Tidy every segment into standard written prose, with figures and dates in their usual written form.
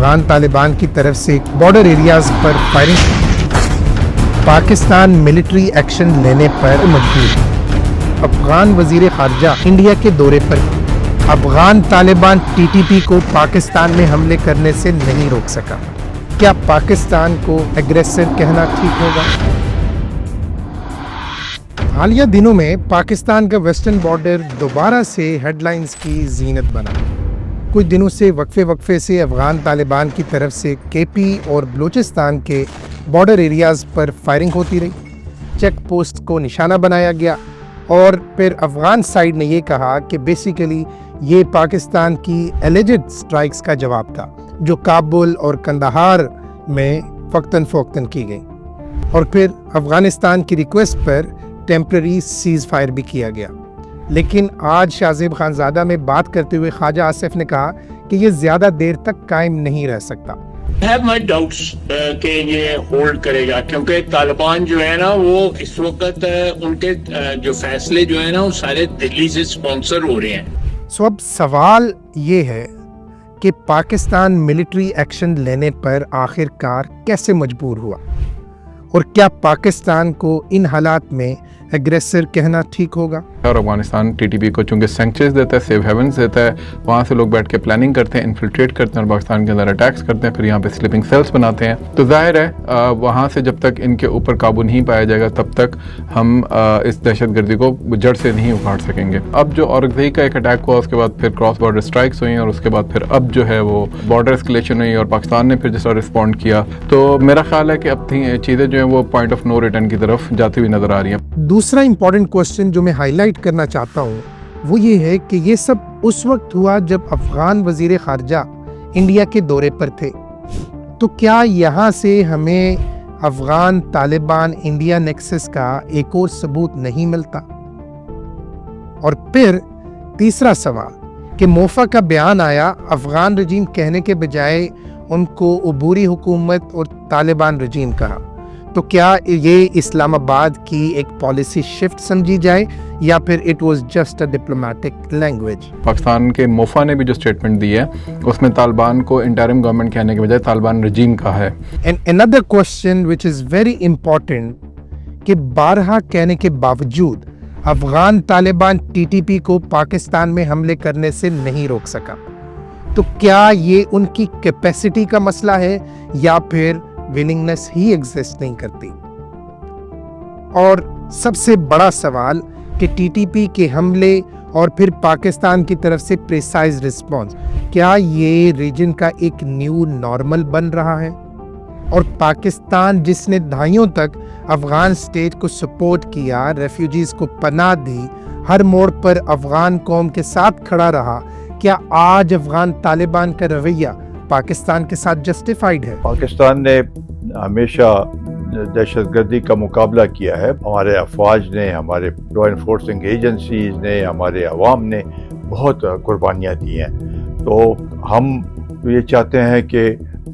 افغان طالبان کی طرف سے بارڈر ایریاز پر فائرنگ، پاکستان ملٹری ایکشن لینے پر مجبور، افغان وزیر خارجہ انڈیا کے دورے پر، Afghan Taliban T T P کو پاکستان میں حملے کرنے سے نہیں روک سکا، کیا پاکستان کو ایگریسر کہنا ٹھیک ہوگا؟ حالیہ دنوں میں پاکستان کا ویسٹرن بارڈر دوبارہ سے ہیڈ لائنز کی زینت بنا۔ کچھ دنوں سے وقفے سے افغان طالبان کی طرف سے کے پی اور بلوچستان کے بارڈر ایریاز پر فائرنگ ہوتی رہی، چیک پوسٹ کو نشانہ بنایا گیا اور پھر افغان سائیڈ نے یہ کہا کہ بیسیکلی یہ پاکستان کی ایلیجڈ سٹرائکس کا جواب تھا جو کابل اور قندھار میں وقتاً فوقتاً کی گئی، اور پھر افغانستان کی ریکویسٹ پر ٹیمپرری سیز فائر بھی کیا گیا۔ لیکن آج شاہ زیب خانزادہ میں بات کرتے ہوئے خواجہ آصف نے کہا کہ یہ زیادہ دیر تک قائم نہیں رہ سکتا۔ have my doubts کہ یہ ہولڈ کرے گا، کیونکہ طالبان جو ہے نا وہ اس وقت ان کے جو فیصلے جو ہیں نا وہ سارے دلی سے سپانسر ہو رہے ہیں۔ سو اب سوال یہ ہے کہ پاکستان ملٹری ایکشن لینے پر آخر کار کیسے مجبور ہوا، اور کیا پاکستان کو ان حالات میں ایگریسر کہنا ٹھیک ہوگا؟ اور افغانستان ٹی ٹی پی کو چونکہ سینکچریز دیتا ہے، سیف ہیونز دیتا ہے، وہاں سے لوگ بیٹھ کے پلاننگ کرتے ہیں، انفلٹریٹ کرتے ہیں اور پاکستان کے اندر اٹیکس کرتے ہیں، پھر یہاں پہ سلیپنگ سیلز بناتے ہیں، تو ظاہر ہے وہاں سے جب تک ان کے اوپر قابو نہیں پایا جائے گا تب تک ہم اس دہشت گردی کو جڑ سے نہیں اکھاڑ سکیں گے۔ اب جو اورگزئی کا ایک اٹیک ہوا، اس کے بعد پھر کراس بارڈر اسٹرائکس ہوئیں، اور اس کے بعد پھر اب جو ہے وہ بارڈر اسکلیشن ہوئی اور پاکستان نے پھر جس طرح رسپونڈ کیا، تو میرا خیال ہے کہ اب چیزیں جو ہیں وہ پوائنٹ آف نو ریٹرن کی طرف جاتی ہوئی نظر آ رہی ہیں۔ دوسرا امپورٹنٹ کوسچن جو میں ہائی لائٹ کرنا چاہتا ہوں وہ یہ ہے کہ یہ سب اس وقت ہوا جب افغان وزیر خارجہ انڈیا کے دورے پر تھے، تو کیا یہاں سے ہمیں افغان طالبان انڈیا نیکسس کا ایک اور ثبوت نہیں ملتا؟ اور پھر تیسرا سوال کہ موفا کا بیان آیا، افغان رجیم کہنے کے بجائے ان کو عبوری حکومت اور طالبان رجیم کہا، تو کیا یہ اسلام آباد کی ایک پالیسی شفٹ سمجھی جائے یا پھر it was just a diplomatic language? Pakistan کے موفا نے بھی جو اسٹیٹمنٹ دی ہے اس میں طالبان کو انٹرم گورنمنٹ کہنے کے بجائے طالبان رجیم کہا ہے۔ And another question which is very important کہ بارہا کہنے کے باوجود Afghan Taliban T T P کو پاکستان میں حملے کرنے سے نہیں روک سکا، تو کیا یہ ان کی کیپیسٹی کا مسئلہ ہے یا پھر ولنگنس ہی ایگزسٹ نہیں کرتی؟ اور سب سے بڑا سوال کہ ٹی ٹی پی کے حملے اور پھر پاکستان کی طرف سے پریسائز رسپانس، کیا یہ ریجن کا ایک نیو نارمل بن رہا ہے؟ اور پاکستان جس نے دہائیوں تک افغان اسٹیٹ کو سپورٹ کیا، ریفیوجیز کو پناہ دی، ہر موڑ پر افغان قوم کے ساتھ کھڑا رہا، کیا آج افغان طالبان کا رویہ پاکستان کے ساتھ جسٹیفائیڈ ہے؟ پاکستان نے ہمیشہ دہشت گردی کا مقابلہ کیا ہے، ہمارے افواج نے، ہمارے لا انفورسنگ ایجنسیز نے، ہمارے عوام نے بہت قربانیاں دی ہیں، تو ہم یہ چاہتے ہیں کہ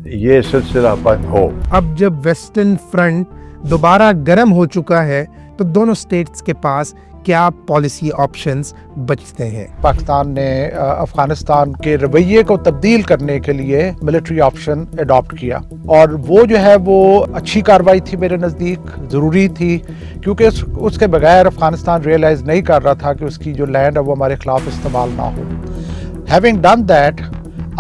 یہ سلسلہ بند ہو۔ اب جب ویسٹرن فرنٹ دوبارہ گرم ہو چکا ہے تو دونوں سٹیٹس کے پاس کیا پالیسی آپشنز بچتے ہیں؟ پاکستان نے افغانستان کے رویے کو تبدیل کرنے کے لیے ملٹری آپشن اڈاپٹ کیا، اور وہ جو ہے وہ اچھی کارروائی تھی، میرے نزدیک ضروری تھی، کیونکہ اس کے بغیر افغانستان ریئلائز نہیں کر رہا تھا کہ اس کی جو لینڈ ہے وہ ہمارے خلاف استعمال نہ ہو۔ ہیونگ ڈن دیٹ،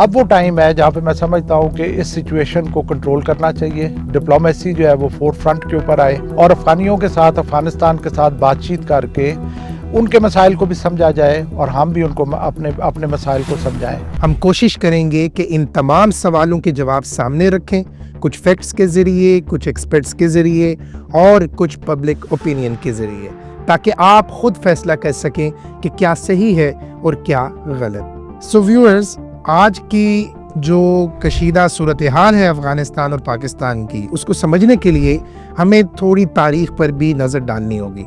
اب وہ ٹائم ہے جہاں پہ میں سمجھتا ہوں کہ اس سچویشن کو کنٹرول کرنا چاہیے، ڈپلومیسی جو ہے وہ فورتھ فرنٹ کے اوپر آئے، اور افغانیوں کے ساتھ، افغانستان کے ساتھ بات چیت کر کے ان کے مسائل کو بھی سمجھا جائے اور ہم بھی ان کو اپنے مسائل کو سمجھائیں۔ ہم کوشش کریں گے کہ ان تمام سوالوں کے جواب سامنے رکھیں، کچھ فیکٹس کے ذریعے، کچھ ایکسپرٹس کے ذریعے اور کچھ پبلک اوپینین کے ذریعے، تاکہ آپ خود فیصلہ کر سکیں کہ کیا صحیح ہے اور کیا غلط۔ سو ویورز، آج کی جو کشیدہ صورتحال ہے افغانستان اور پاکستان کی، اس کو سمجھنے کے لیے ہمیں تھوڑی تاریخ پر بھی نظر ڈالنی ہوگی،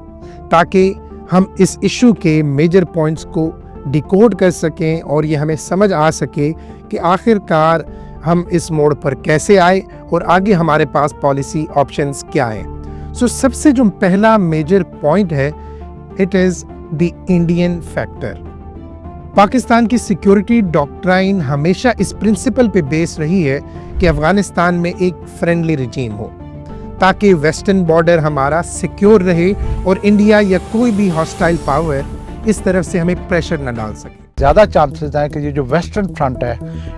تاکہ ہم اس ایشو کے میجر پوائنٹس کو ڈیکوڈ کر سکیں اور یہ ہمیں سمجھ آ سکے کہ آخر کار ہم اس موڑ پر کیسے آئے اور آگے ہمارے پاس پالیسی آپشنز کیا ہیں۔ سو سب سے جو پہلا میجر پوائنٹ ہے، it is the Indian factor. Pakistan की सिक्योरिटी डॉक्ट्राइन हमेशा इस प्रिंसिपल पे बेस रही है कि अफगानिस्तान में एक फ्रेंडली रिजीम हो, ताकि वेस्टर्न बॉर्डर हमारा सिक्योर रहे और इंडिया या कोई भी हॉस्टाइल पावर इस तरफ से हमें प्रेशर न डाल सके। ज़्यादा चांसेस हैं कि ये जो वेस्टर्न फ्रंट है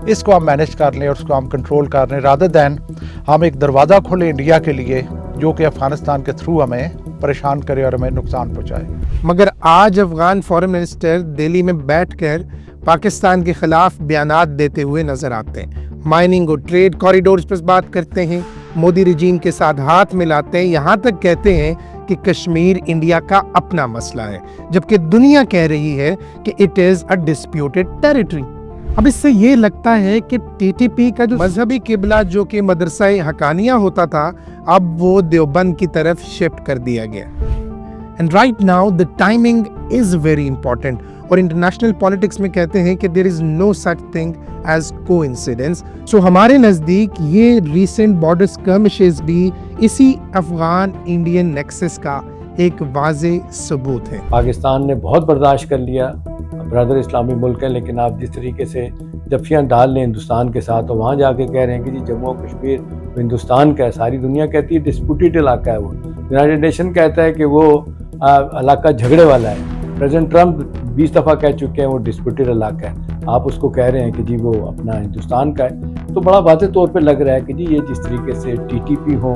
इसको हम मैनेज कर लें और उसको हम कंट्रोल कर लें, रादर दैन हम एक दरवाज़ा खोलें इंडिया के लिए जो कि अफगानिस्तान के थ्रू हमें परेशान करे और हमें नुकसान पहुँचाए। मगर आज अफगान फॉरेन मिनिस्टर दिल्ली में बैठकर पाकिस्तान के खिलाफ बयानात देते हुए नजर आते हैं। माइनिंग और ट्रेड कॉरिडोर्स पर बात करते हैं, मोदी रिजीम के साथ हाथ मिलाते हैं, यहाँ तक कहते हैं कि कश्मीर इंडिया का अपना मसला है, जबकि दुनिया कह रही है कि it is a disputed territory. अब इससे ये लगता है कि टीटीपी का जो मजहबी किबला जो कि मदरसा हकानिया होता था, अब वो देवबंद की तरफ शिफ्ट कर दिया गया। And right now the timing is very important, और इंटरनेशनल पॉलिटिक्स में कहते हैं कि there is no such thing as coincidence. So हमारे नज़दीक ये रीसेंट बॉर्डर स्कर्मिशेस भी इसी अफगान इंडियन नेक्सस का एक वाज़े सबूत है। पाकिस्तान ने बहुत बर्दाश्त कर लिया, ब्रदर इस्लामी मुल्क है, लेकिन आप जिस तरीके से जफ्फियाँ डाल लें हिंदुस्तान के साथ, तो वहाँ जाके कह रहे हैं कि जी जम्मू और कश्मीर हिंदुस्तान का है, सारी दुनिया कहती है डिस्प्यूटेड इलाका है, वो यूनाइटेड नेशन कहता है कि वो इलाका झगड़े वाला है। प्रेसिडेंट ट्रंप 20 दफ़ा कह चुके हैं वो डिस्प्यूटेड इलाका है, आप उसको कह रहे हैं कि जी वो अपना हिंदुस्तान का है। तो बड़ा वाज़ेह तौर पे लग रहा है कि जी ये जिस तरीके से टीटीपी हो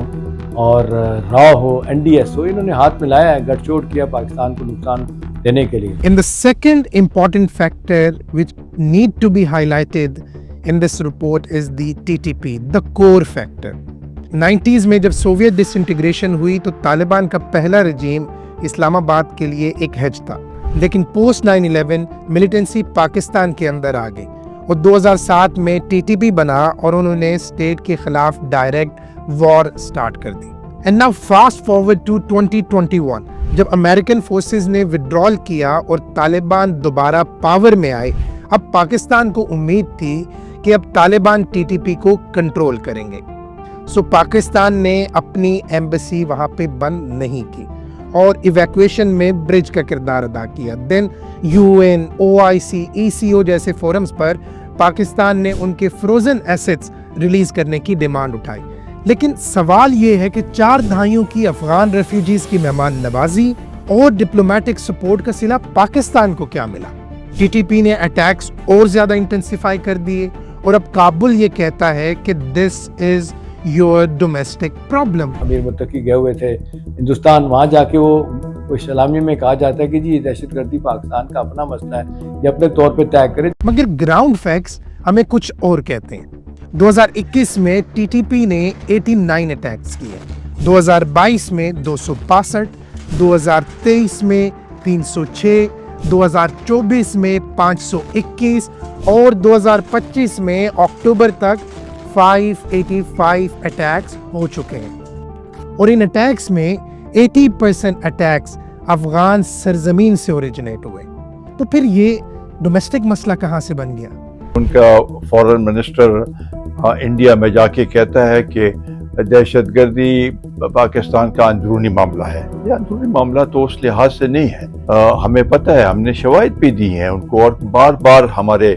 और रॉ हो, एनडीएस हो, इन्होंने हाथ मिलाया है, गठजोड़ किया पाकिस्तान को नुकसान देने के लिए। In the second important factor which need to be highlighted in this report is the TTP, the core factor. 90s में जब सोवियत डिसइंटीग्रेशन हुई तो तालिबान का पहला रजीम इस्लामाबाद के लिए एक हेज था, लेकिन पोस्ट 9/11 मिलिटेंसी पाकिस्तान के अंदर आ गई और 2007 में टीटीपी बना और उन्होंने स्टेट के खिलाफ डायरेक्ट वॉर स्टार्ट कर दी। And now fast forward to 2021 जब अमेरिकन फोर्सेस ने विड्रॉल किया और तालिबान दोबारा पावर में आए, अब पाकिस्तान को उम्मीद थी कि अब तालिबान टीटीपी को कंट्रोल करेंगे। सो पाकिस्तान ने अपनी एम्बेसी वहां पे बंद नहीं की और इवैक्यूएशन में ब्रिज का किरदार अदा किया। देन यूएन, ओआईसी, ईसीओ जैसे फोरम्स पर पाकिस्तान ने उनके फ्रोजन एसेट्स रिलीज करने की डिमांड उठाई। लेकिन सवाल ये है कि 4 दहाइयों की अफगान रेफ्यूजीज की मेहमान नवाजी और डिप्लोमेटिक सपोर्ट का सिला पाकिस्तान को क्या मिला? टीटीपी ने अटैक्स और ज्यादा इंटेंसिफाई कर दिए और अब काबुल ये कहता है कि this is your domestic problem. अमीर मुत्तकी गए हुए थे हिंदुस्तान, वहाँ जाके वो सलामी में कहा जाता है कि जी दहशतगर्दी पाकिस्तान का अपना मसला है, ये अपने तौर पे तय करे। मगर ग्राउंड फैक्ट्स हमें कुछ और कहते हैं। 2021 में टीटीपी ने 89 अटैक्स किए, 2022 में 265, 2023 में 306, 2024 में 521 और 2025 में अक्टूबर तक 585 अटैक्स हो चुके हैं। और इन अटैक्स में 80% अटैक्स अफगान सरजमीन से ओरिजिनेट हुए। तो फिर ये डोमेस्टिक मसला कहाँ से बन गया? उनका फॉरेन मिनिस्टर इंडिया में जाके कहता है कि दहशतगर्दी पाकिस्तान का अंदरूनी मामला है। ये अंदरूनी मामला तो उस लिहाज से नहीं है, हमें पता है, हमने शवाहिद भी दी हैं उनको और बार बार हमारे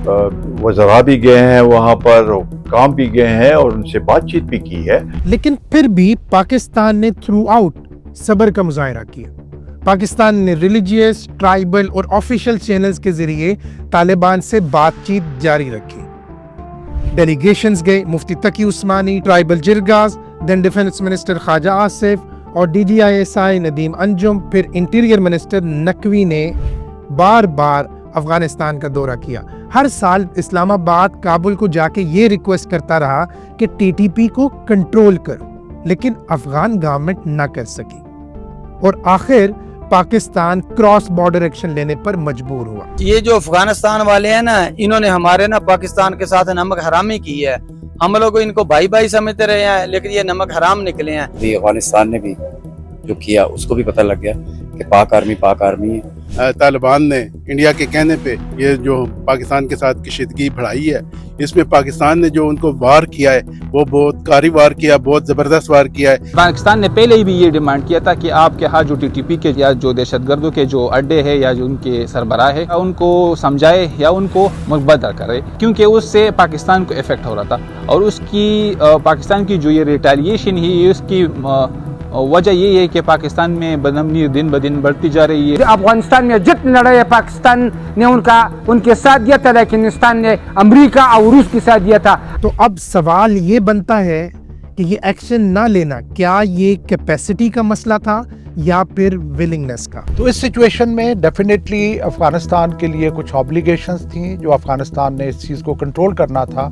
वज़रा भी गए हैं वहाँ पर, काम भी गए हैं और उनसे बातचीत भी की है। लेकिन फिर भी पाकिस्तान ने थ्रू आउट सब्र का मुजाहरा किया। पाकिस्तान ने रिलीजियस, ट्राइबल और ऑफिशियल चैनल्स के जरिए तालिबान से बातचीत जारी रखी। डेलीगेशंस गए, मुफ्ती तकी उस्मानी, ट्राइबल जिरगाज, then defence minister Khawaja Asif और DGISI नदीम अंजुम, फिर इंटीरियर मिनिस्टर नकवी ने बार बार अफगानिस्तान का दौरा किया। हर साल इस्लामाबाद काबुल को जाके ये रिक्वेस्ट करता रहा कि टीटीपी को कंट्रोल करो, लेकिन अफगान गवर्नमेंट ना कर सकी और आखिर पाकिस्तान क्रॉस बॉर्डर एक्शन लेने पर मजबूर हुआ। ये जो अफगानिस्तान वाले हैं ना, इन्होंने हमारे ना पाकिस्तान के साथ नमक हरामी की है। हम लोग इनको भाई भाई समझते रहे हैं, लेकिन ये नमक हराम निकले हैं। अफगानिस्तान ने भी जो किया उसको भी पता लग गया कि कि पाक आर्मी है। तालिबान ने इंडिया के कहने पे ये जो पाकिस्तान के साथ कशीदगी बढ़ाई है, इसमें पाकिस्तान ने जो उनको वार किया है वो बहुत कारी वार किया, बहुत ज़बरदस्त वार किया है। पाकिस्तान ने पहले ही भी ये डिमांड किया था कि आपके यहाँ जो TTP के या जो दहशतगर्दों के जो अड्डे हैं या जो उनके सरबराह है उनको समझाए या उनको मुबद्दल करे, क्योंकि उससे पाकिस्तान को इफेक्ट हो रहा था। और उसकी पाकिस्तान की जो ये रिटेलिएशन है उसकी वजह ये है कि पाकिस्तान में बदअमनी दिन ब दिन बढ़ती जा रही है। अफगानिस्तान में जितने लड़ाई है पाकिस्तान ने उनके साथ दिया था, लेकिन हिंदुस्तान ने अमेरिका और रूस के साथ दिया था। तो अब सवाल ये बनता है कि ये एक्शन ना लेना क्या ये कैपेसिटी का मसला था या फिर विलिंगनेस का? तो इस सिचुएशन में डेफिनेटली अफगानिस्तान के लिए कुछ ऑब्लिगेशंस थी जो अफगानिस्तान ने इस चीज़ को कंट्रोल करना था,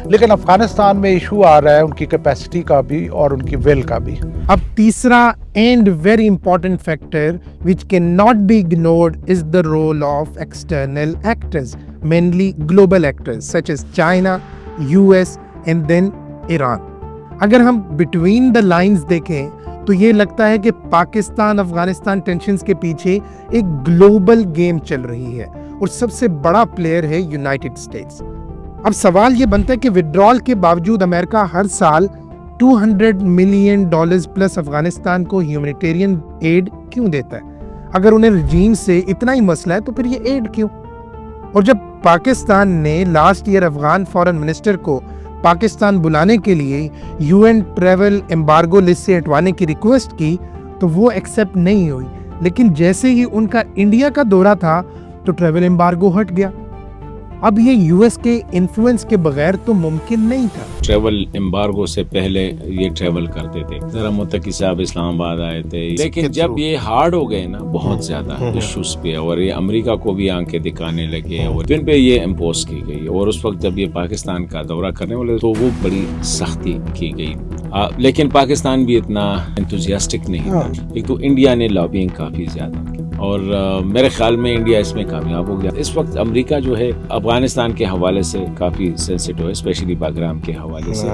लेकिन अफगानिस्तान में इशू आ रहा है उनकी कैपेसिटी का भी और उनकी विल का भी। अब तीसरा and very important factor which can not be ignored is the role of external actors, mainly global actors such as China, US and then Iran. अगर हम बिटवीन द लाइंस देखें तो ये लगता है कि पाकिस्तान अफगानिस्तान टेंशन्स के पीछे एक ग्लोबल गेम चल रही है और सबसे बड़ा प्लेयर है यूनाइटेड स्टेट्स। अब सवाल ये बनता है कि विड्रॉल के बावजूद अमेरिका हर साल $200 मिलियन प्लस अफगानिस्तान को ह्यूमैनिटेरियन एड क्यों देता है? अगर उन्हें रजीम से इतना ही मसला है तो फिर ये एड क्यों? और जब पाकिस्तान ने last year Afghan foreign minister को पाकिस्तान बुलाने के लिए UN ट्रैवल एम्बार्गो लिस्ट से हटवाने की रिक्वेस्ट की तो वो एक्सेप्ट नहीं हुई, लेकिन जैसे ही उनका इंडिया का दौरा था तो ट्रैवल एम्बार्गो हट गया। अब ये US के इन्फ्लुएंस के बगैर तो मुमकिन नहीं था। ट्रैवल एम्बार्गो से पहले ये ट्रैवल करते थे, जरा मुत्तकी साहब इस्लामाबाद आए थे, लेकिन जब ये हार्ड हो गए ना बहुत ज्यादा इश्यूज पे और ये अमेरिका को भी आंखें दिखाने लगे और इन पे ये इम्पोज की गई और उस वक्त जब ये पाकिस्तान का दौरा करने वाले तो वो बड़ी सख्ती की गई। लेकिन पाकिस्तान भी इतना एंथुजियास्टिक नहीं था। एक तो इंडिया ने लॉबिंग काफी ज्यादा की और मेरे ख्याल में इंडिया इसमें कामयाब हो गया। इस वक्त अमेरिका जो है अफगानिस्तान के हवाले से काफी सेंसिटिव है, स्पेशली बागराम के हवाले से।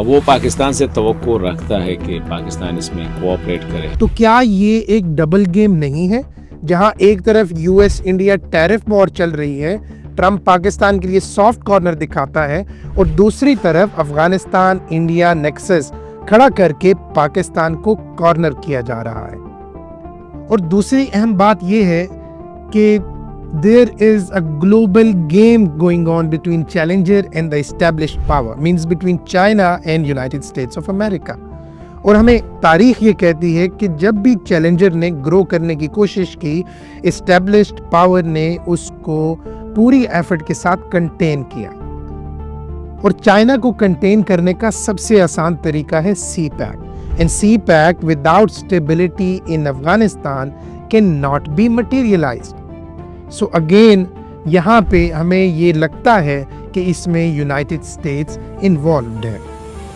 वो पाकिस्तान से तवक्को रखता है कि पाकिस्तान इसमें कोऑपरेट करे। तो क्या ये एक डबल गेम नहीं है जहां एक तरफ US इंडिया टैरिफ वॉर चल रही है, ट्रम्प पाकिस्तान के लिए सॉफ्ट कॉर्नर दिखाता है और दूसरी तरफ अफगानिस्तान इंडिया नेक्सस खड़ा करके पाकिस्तान को कॉर्नर किया जा रहा है? और दूसरी अहम बात यह है कि there is a global game going on between challenger and the established power, means between China and United States of America. और हमें तारीख ये कहती है कि जब भी चैलेंजर ने ग्रो करने की कोशिश की, एस्टैब्लिश्ड पावर ने उसको पूरी एफर्ट के साथ कंटेन किया। और चाइना को कंटेन करने का सबसे आसान तरीका है CPAC, and CPAC without stability in Afghanistan cannot be materialized. So again यहाँ पे हमें ये लगता है कि इसमें यूनाइटेड स्टेट्स इन्वॉल्व्ड है।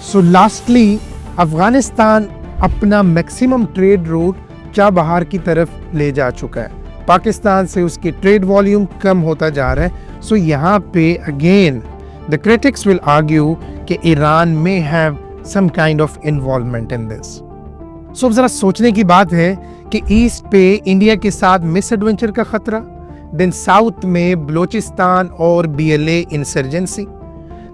सो लास्टली अफगानिस्तान अपना मैक्सिमम ट्रेड रूट चाबहार की तरफ ले जा चुका है। पाकिस्तान से उसकी ट्रेड वॉल्यूम कम होता जा रहा है। सो यहाँ पे again the critics will argue कि Iran may have some kind of involvement in this. So ज़रा सोचने की बात है कि ईस्ट पे इंडिया के साथ मिस एडवेंचर का खतरा, देन साउथ में बलोचिस्तान और BLA इंसर्जेंसी,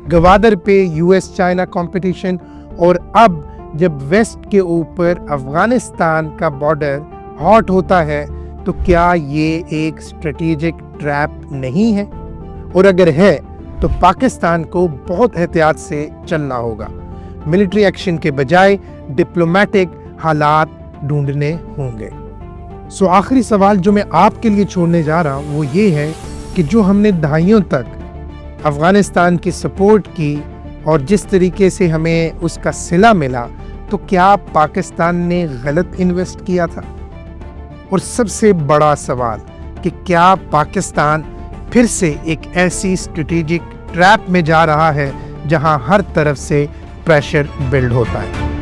गवादर पे US चाइना कंपटीशन, और अब जब वेस्ट के ऊपर अफगानिस्तान का बॉर्डर हॉट होता है तो क्या ये एक स्ट्रेटेजिक ट्रैप नहीं है? और अगर है तो पाकिस्तान को बहुत एहतियात से चलना होगा। मिलिट्री एक्शन के बजाय डिप्लोमेटिक हालात ढूंढने होंगे। सो आखिरी सवाल जो मैं आपके लिए छोड़ने जा रहा हूँ वो ये है कि जो हमने दहाइयों तक अफगानिस्तान की सपोर्ट की और जिस तरीके से हमें उसका सिला मिला, तो क्या पाकिस्तान ने गलत इन्वेस्ट किया था? और सबसे बड़ा सवाल कि क्या पाकिस्तान फिर से एक ऐसी स्ट्रेटेजिक ट्रैप में जा रहा है जहां हर तरफ से प्रेशर बिल्ड होता है?